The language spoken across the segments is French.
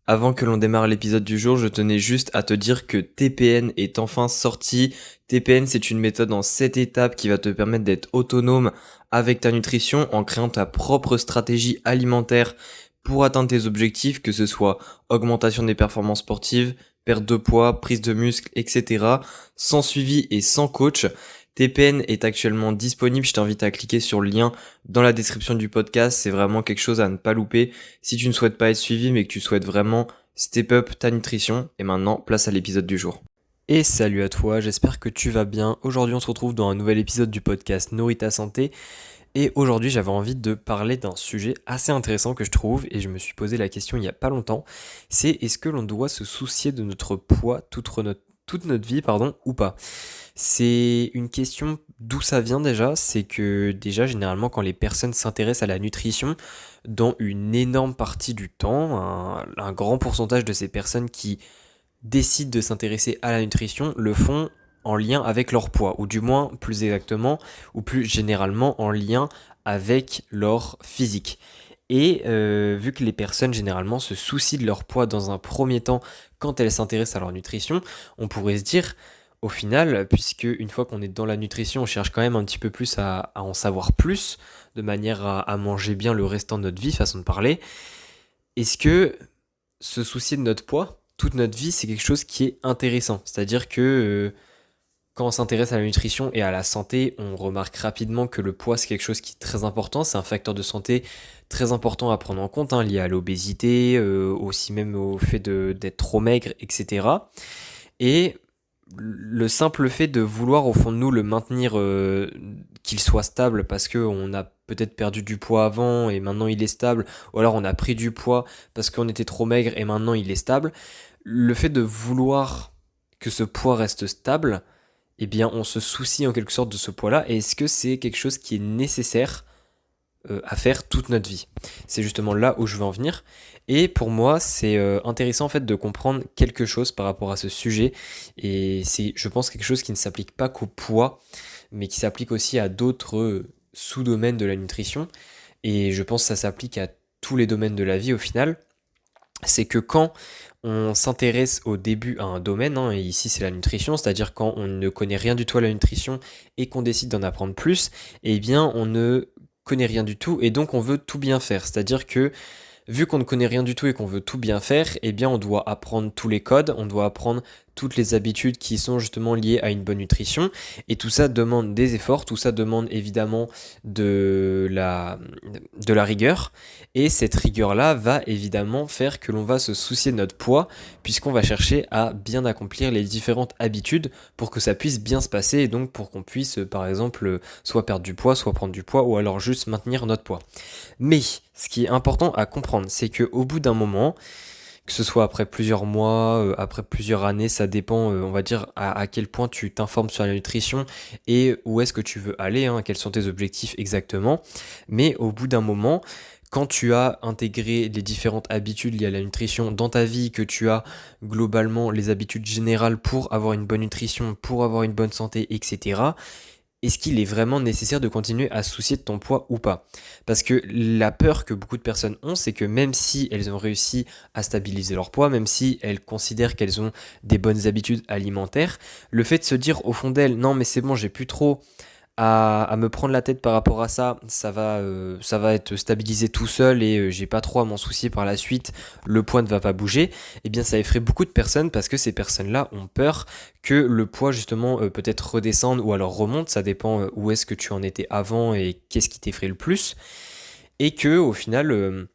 Avant que l'on démarre l'épisode du jour, je tenais juste à te dire que TPN est enfin sorti. TPN, c'est une méthode en 7 étapes qui va te permettre d'être autonome avec ta nutrition en créant ta propre stratégie alimentaire pour atteindre tes objectifs, que ce soit augmentation des performances sportives, perte de poids, prise de muscle, etc. sans suivi et sans coach. TPN est actuellement disponible, je t'invite à cliquer sur le lien dans la description du podcast, c'est vraiment quelque chose à ne pas louper si tu ne souhaites pas être suivi mais que tu souhaites vraiment step up ta nutrition. Et maintenant, place à l'épisode du jour. Et salut à toi, j'espère que tu vas bien. Aujourd'hui on se retrouve dans un nouvel épisode du podcast Nourris ta santé. Et aujourd'hui j'avais envie de parler d'un sujet assez intéressant que je trouve, et je me suis posé la question il n'y a pas longtemps, c'est est-ce que l'on doit se soucier de notre poids toute notre vie, ou pas? C'est une question d'où ça vient déjà, c'est que déjà généralement quand les personnes s'intéressent à la nutrition, dans une énorme partie du temps, un grand pourcentage de ces personnes qui décident de s'intéresser à la nutrition le font en lien avec leur poids, ou du moins plus exactement, ou plus généralement en lien avec leur physique. Et vu que les personnes généralement se soucient de leur poids dans un premier temps quand elles s'intéressent à leur nutrition, on pourrait se dire, au final, puisque une fois qu'on est dans la nutrition, on cherche quand même un petit peu plus à en savoir plus, de manière à manger bien le restant de notre vie, façon de parler, est-ce que se soucier de notre poids, toute notre vie, c'est quelque chose qui est intéressant? C'est-à-dire que quand on s'intéresse à la nutrition et à la santé, on remarque rapidement que le poids, c'est quelque chose qui est très important. C'est un facteur de santé très important à prendre en compte, lié à l'obésité, aussi même au fait d'être trop maigre, etc. Et le simple fait de vouloir au fond de nous le maintenir, qu'il soit stable parce qu'on a peut-être perdu du poids avant et maintenant il est stable, ou alors on a pris du poids parce qu'on était trop maigre et maintenant il est stable, le fait de vouloir que ce poids reste stable, eh bien on se soucie en quelque sorte de ce poids-là, et est-ce que c'est quelque chose qui est nécessaire à faire toute notre vie? C'est justement là où je veux en venir. Et pour moi, c'est intéressant en fait de comprendre quelque chose par rapport à ce sujet. Et c'est, je pense, quelque chose qui ne s'applique pas qu'au poids, mais qui s'applique aussi à d'autres sous-domaines de la nutrition. Et je pense que ça s'applique à tous les domaines de la vie au final. C'est que quand on s'intéresse au début à un domaine, et ici c'est la nutrition, c'est-à-dire quand on ne connaît rien du tout à la nutrition et qu'on décide d'en apprendre plus, eh bien on ne connaît rien du tout et donc on veut tout bien faire. C'est-à-dire que vu qu'on ne connaît rien du tout et qu'on veut tout bien faire, eh bien on doit apprendre tous les codes, on doit apprendre toutes les habitudes qui sont justement liées à une bonne nutrition, et tout ça demande des efforts, tout ça demande évidemment de la rigueur, et cette rigueur-là va évidemment faire que l'on va se soucier de notre poids, puisqu'on va chercher à bien accomplir les différentes habitudes pour que ça puisse bien se passer, et donc pour qu'on puisse par exemple soit perdre du poids, soit prendre du poids, ou alors juste maintenir notre poids. Mais ce qui est important à comprendre, c'est qu'au bout d'un moment, que ce soit après plusieurs mois, après plusieurs années, ça dépend, on va dire, à quel point tu t'informes sur la nutrition et où est-ce que tu veux aller, quels sont tes objectifs exactement. Mais au bout d'un moment, quand tu as intégré les différentes habitudes liées à la nutrition dans ta vie, que tu as globalement les habitudes générales pour avoir une bonne nutrition, pour avoir une bonne santé, etc., est-ce qu'il est vraiment nécessaire de continuer à se soucier de ton poids ou pas? Parce que la peur que beaucoup de personnes ont, c'est que même si elles ont réussi à stabiliser leur poids, même si elles considèrent qu'elles ont des bonnes habitudes alimentaires, le fait de se dire au fond d'elles, non mais c'est bon, j'ai plus trop à me prendre la tête par rapport à ça, ça va être stabilisé tout seul et j'ai pas trop à m'en soucier par la suite, le poids ne va pas bouger, eh bien ça effraie beaucoup de personnes parce que ces personnes-là ont peur que le poids justement peut-être redescende ou alors remonte, ça dépend où est-ce que tu en étais avant et qu'est-ce qui t'effraie le plus, et que au final,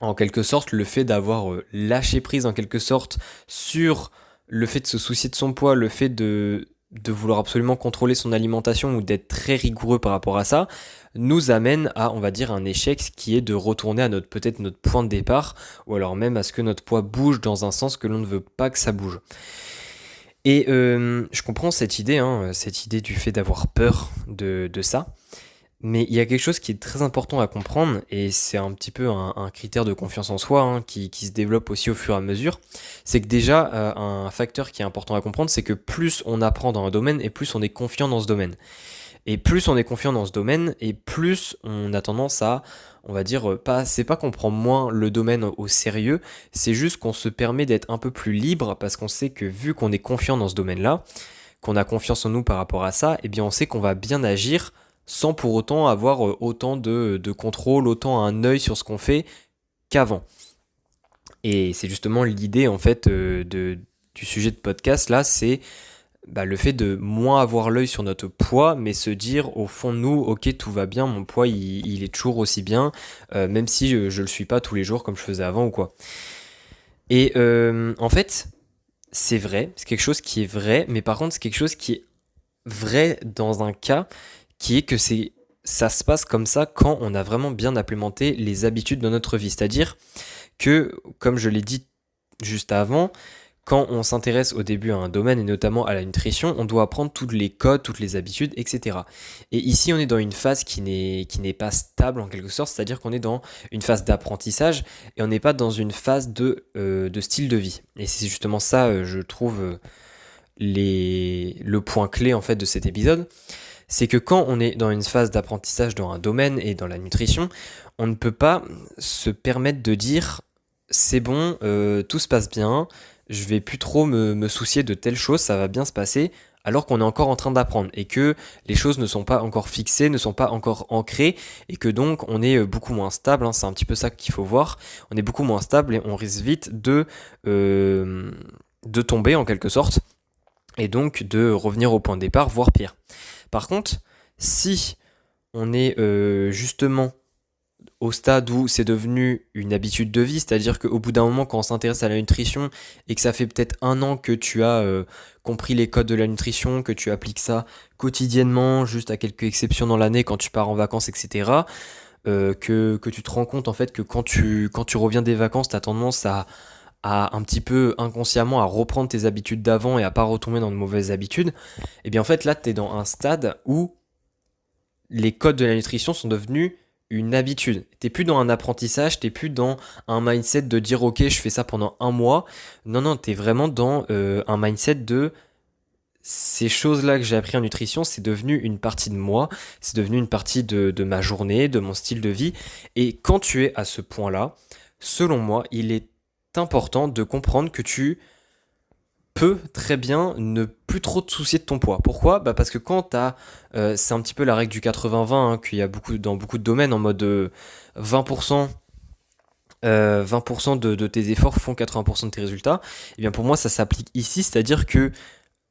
en quelque sorte, le fait d'avoir lâché prise en quelque sorte sur le fait de se soucier de son poids, le fait de vouloir absolument contrôler son alimentation ou d'être très rigoureux par rapport à ça, nous amène à, on va dire, un échec qui est de retourner à peut-être notre point de départ, ou alors même à ce que notre poids bouge dans un sens que l'on ne veut pas que ça bouge. Et je comprends cette idée du fait d'avoir peur de ça. Mais il y a quelque chose qui est très important à comprendre, et c'est un petit peu un critère de confiance en soi, qui se développe aussi au fur et à mesure. C'est que déjà, un facteur qui est important à comprendre, c'est que plus on apprend dans un domaine, et plus on est confiant dans ce domaine. Et plus on est confiant dans ce domaine, et plus on a tendance à, on va dire, c'est pas qu'on prend moins le domaine au sérieux, c'est juste qu'on se permet d'être un peu plus libre, parce qu'on sait que vu qu'on est confiant dans ce domaine-là, qu'on a confiance en nous par rapport à ça, eh bien on sait qu'on va bien agir sans pour autant avoir autant de contrôle, autant un œil sur ce qu'on fait qu'avant. Et c'est justement l'idée en fait du sujet de podcast là, c'est le fait de moins avoir l'œil sur notre poids, mais se dire au fond de nous, ok, tout va bien, mon poids il est toujours aussi bien, même si je le suis pas tous les jours comme je faisais avant ou quoi. Et en fait, c'est vrai, c'est quelque chose qui est vrai, mais par contre c'est quelque chose qui est vrai dans un cas qui est que ça se passe comme ça quand on a vraiment bien implémenté les habitudes dans notre vie. C'est-à-dire que, comme je l'ai dit juste avant, quand on s'intéresse au début à un domaine et notamment à la nutrition, on doit apprendre tous les codes, toutes les habitudes, etc. Et ici, on est dans une phase qui n'est pas stable en quelque sorte, c'est-à-dire qu'on est dans une phase d'apprentissage et on n'est pas dans une phase de style de vie. Et c'est justement ça, je trouve, le point clé en fait de cet épisode. C'est que quand on est dans une phase d'apprentissage dans un domaine et dans la nutrition, on ne peut pas se permettre de dire c'est bon, tout se passe bien, je vais plus trop me soucier de telle chose, ça va bien se passer, alors qu'on est encore en train d'apprendre et que les choses ne sont pas encore fixées, ne sont pas encore ancrées et que donc on est beaucoup moins stable, hein, c'est un petit peu ça qu'il faut voir, on est beaucoup moins stable et on risque vite de tomber en quelque sorte et donc de revenir au point de départ, voire pire. Par contre, si on est justement au stade où c'est devenu une habitude de vie, c'est-à-dire qu'au bout d'un moment, quand on s'intéresse à la nutrition et que ça fait peut-être 1 an que tu as compris les codes de la nutrition, que tu appliques ça quotidiennement, juste à quelques exceptions dans l'année quand tu pars en vacances, etc., que tu te rends compte en fait que quand tu reviens des vacances, tu as tendance à un petit peu inconsciemment à reprendre tes habitudes d'avant et à pas retomber dans de mauvaises habitudes, et bien en fait là tu es dans un stade où les codes de la nutrition sont devenus une habitude. T'es plus dans un apprentissage, t'es plus dans un mindset de dire ok je fais ça pendant 1 mois. Non, t'es vraiment dans un mindset de ces choses-là que j'ai appris en nutrition, c'est devenu une partie de moi, c'est devenu une partie de ma journée, de mon style de vie. Et quand tu es à ce point-là, selon moi, il est important de comprendre que tu peux très bien ne plus trop te soucier de ton poids. Pourquoi ? Parce que quand t'as, c'est un petit peu la règle du 80-20, hein, qu'il y a dans beaucoup de domaines en mode 20%, 20% de tes efforts font 80% de tes résultats. Et bien pour moi ça s'applique ici, c'est-à-dire que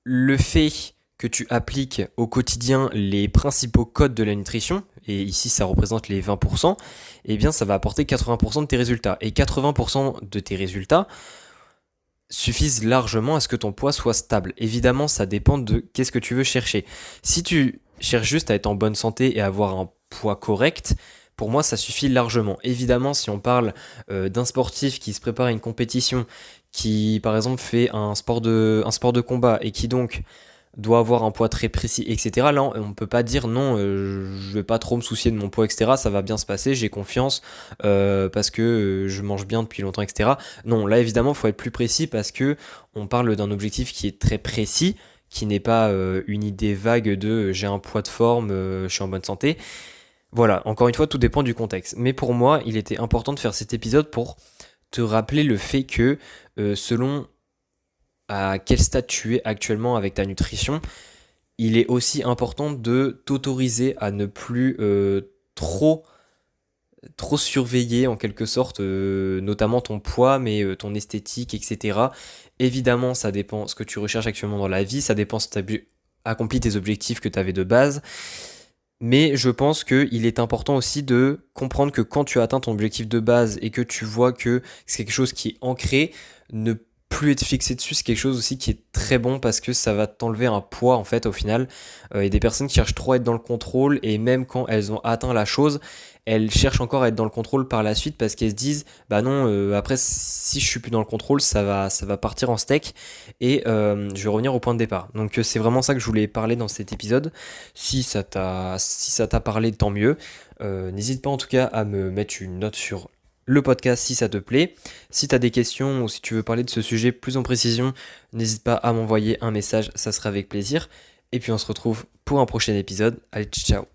le fait que tu appliques au quotidien les principaux codes de la nutrition, et ici ça représente les 20%, et bien ça va apporter 80% de tes résultats. Et 80% de tes résultats suffisent largement à ce que ton poids soit stable. Évidemment, ça dépend de qu'est-ce que tu veux chercher. Si tu cherches juste à être en bonne santé et avoir un poids correct, pour moi, ça suffit largement. Évidemment, si on parle d'un sportif qui se prépare à une compétition, qui par exemple fait un sport de combat et qui donc doit avoir un poids très précis, etc. Là, on peut pas dire non, je vais pas trop me soucier de mon poids, etc. Ça va bien se passer, j'ai confiance parce que je mange bien depuis longtemps, etc. Non, là évidemment, il faut être plus précis parce que on parle d'un objectif qui est très précis, qui n'est pas une idée vague de j'ai un poids de forme, je suis en bonne santé. Voilà, encore une fois, tout dépend du contexte. Mais pour moi, il était important de faire cet épisode pour te rappeler le fait que selon à quel stade tu es actuellement avec ta nutrition, il est aussi important de t'autoriser à ne plus trop surveiller en quelque sorte, notamment ton poids, mais ton esthétique, etc. Évidemment, ça dépend ce que tu recherches actuellement dans la vie, ça dépend si tu as accompli tes objectifs que tu avais de base. Mais je pense qu'il est important aussi de comprendre que quand tu as atteint ton objectif de base et que tu vois que c'est quelque chose qui est ancré, ne plus être fixé dessus, c'est quelque chose aussi qui est très bon parce que ça va t'enlever un poids en fait au final. Il y a des personnes qui cherchent trop à être dans le contrôle et même quand elles ont atteint la chose, elles cherchent encore à être dans le contrôle par la suite parce qu'elles se disent bah non, après si je suis plus dans le contrôle ça va partir en steak et je vais revenir au point de départ. Donc c'est vraiment ça que je voulais parler dans cet épisode. Si ça t'a parlé, tant mieux. N'hésite pas en tout cas à me mettre une note sur le podcast si ça te plaît. Si tu as des questions ou si tu veux parler de ce sujet plus en précision, n'hésite pas à m'envoyer un message, ça sera avec plaisir. Et puis on se retrouve pour un prochain épisode. Allez, ciao.